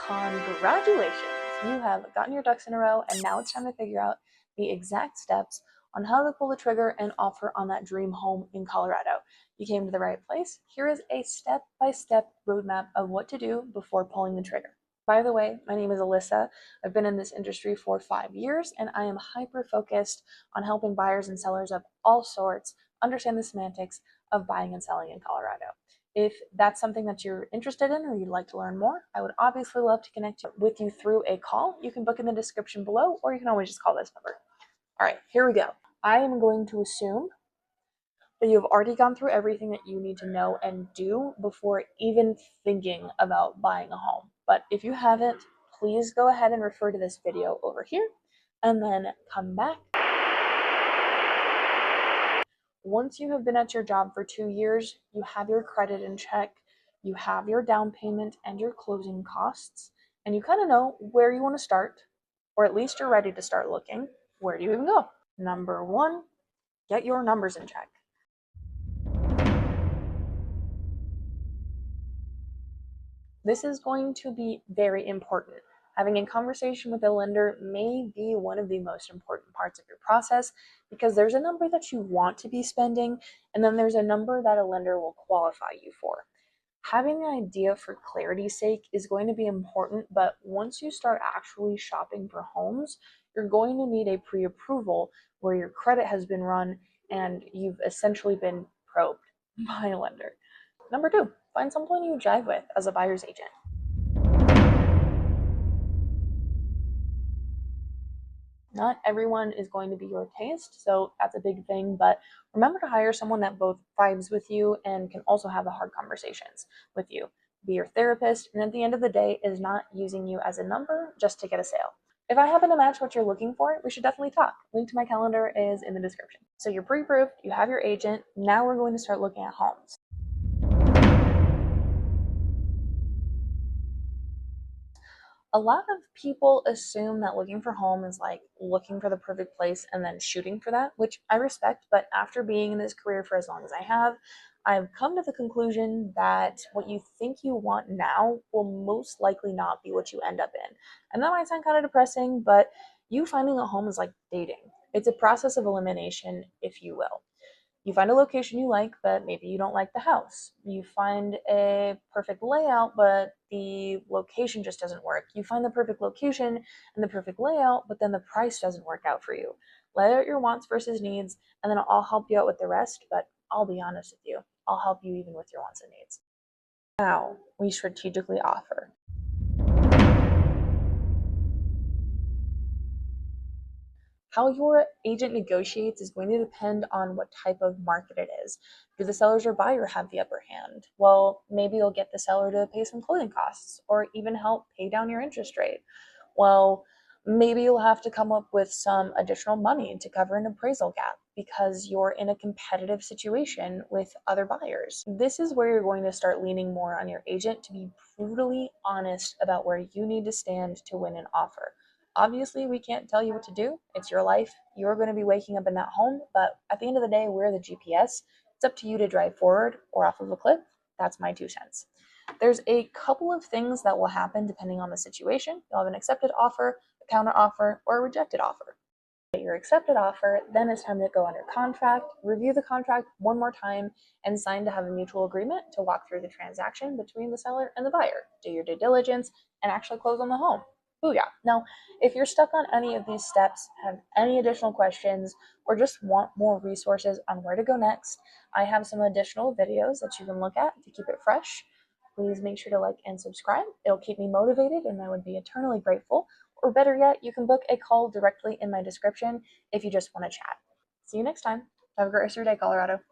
Congratulations! You have gotten your ducks in a row, and now it's time to figure out the exact steps on how to pull the trigger and offer on that dream home in Colorado. You came to the right place. Here is a step-by-step roadmap of what to do before pulling the trigger. By the way, my name is Alyssa. I've been in this industry for 5 years, and I am hyper-focused on helping buyers and sellers of all sorts understand the semantics of buying and selling in Colorado. If that's something that you're interested in or you'd like to learn more, I would obviously love to connect with you through a call. You can book in the description below, or you can always just call this number. All right, here we go. I am going to assume that you've already gone through everything that you need to know and do before even thinking about buying a home. But if you haven't, please go ahead and refer to this video over here and then come back. Once you have been at your job for 2 years, you have your credit in check, you have your down payment and your closing costs, and you kind of know where you want to start, or at least you're ready to start looking. Where do you even go? Number 1, get your numbers in check. This is going to be very important. Having a conversation with a lender may be one of the most important parts of your process because there's a number that you want to be spending, and then there's a number that a lender will qualify you for. Having an idea for clarity's sake is going to be important, but once you start actually shopping for homes, you're going to need a pre-approval where your credit has been run and you've essentially been probed by a lender. Number 2, find someone you jive with as a buyer's agent. Not everyone is going to be your taste, so that's a big thing, but remember to hire someone that both vibes with you and can also have the hard conversations with you. Be your therapist, and at the end of the day is not using you as a number just to get a sale. If I happen to match what you're looking for, we should definitely talk. Link to my calendar is in the description. So you're pre-approved, you have your agent, now we're going to start looking at homes. A lot of people assume that looking for home is like looking for the perfect place and then shooting for that, which I respect, but after being in this career for as long as I have, I've come to the conclusion that what you think you want now will most likely not be what you end up in. And that might sound kind of depressing, but you finding a home is like dating. It's a process of elimination, if you will. You find a location you like, but maybe you don't like the house. You find a perfect layout, but the location just doesn't work. You find the perfect location and the perfect layout, but then the price doesn't work out for you. Lay out your wants versus needs, and then I'll help you out with the rest, but I'll be honest with you. I'll help you even with your wants and needs. Now, we strategically offer. How your agent negotiates is going to depend on what type of market it is. Do the sellers or buyer have the upper hand? Well, maybe you'll get the seller to pay some closing costs or even help pay down your interest rate. Well, maybe you'll have to come up with some additional money to cover an appraisal gap because you're in a competitive situation with other buyers. This is where you're going to start leaning more on your agent to be brutally honest about where you need to stand to win an offer. Obviously, we can't tell you what to do. It's your life. You're going to be waking up in that home, but at the end of the day, we're the GPS. It's up to you to drive forward or off of a cliff. That's my 2 cents. There's a couple of things that will happen depending on the situation. You'll have an accepted offer, a counter offer, or a rejected offer. Get your accepted offer, then it's time to go under contract, review the contract one more time, and sign to have a mutual agreement to walk through the transaction between the seller and the buyer. Do your due diligence and actually close on the home. Booyah. Now, if you're stuck on any of these steps, have any additional questions, or just want more resources on where to go next, I have some additional videos that you can look at to keep it fresh. Please make sure to like and subscribe. It'll keep me motivated and I would be eternally grateful. Or better yet, you can book a call directly in my description if you just want to chat. See you next time. Have a great rest of your day, Colorado.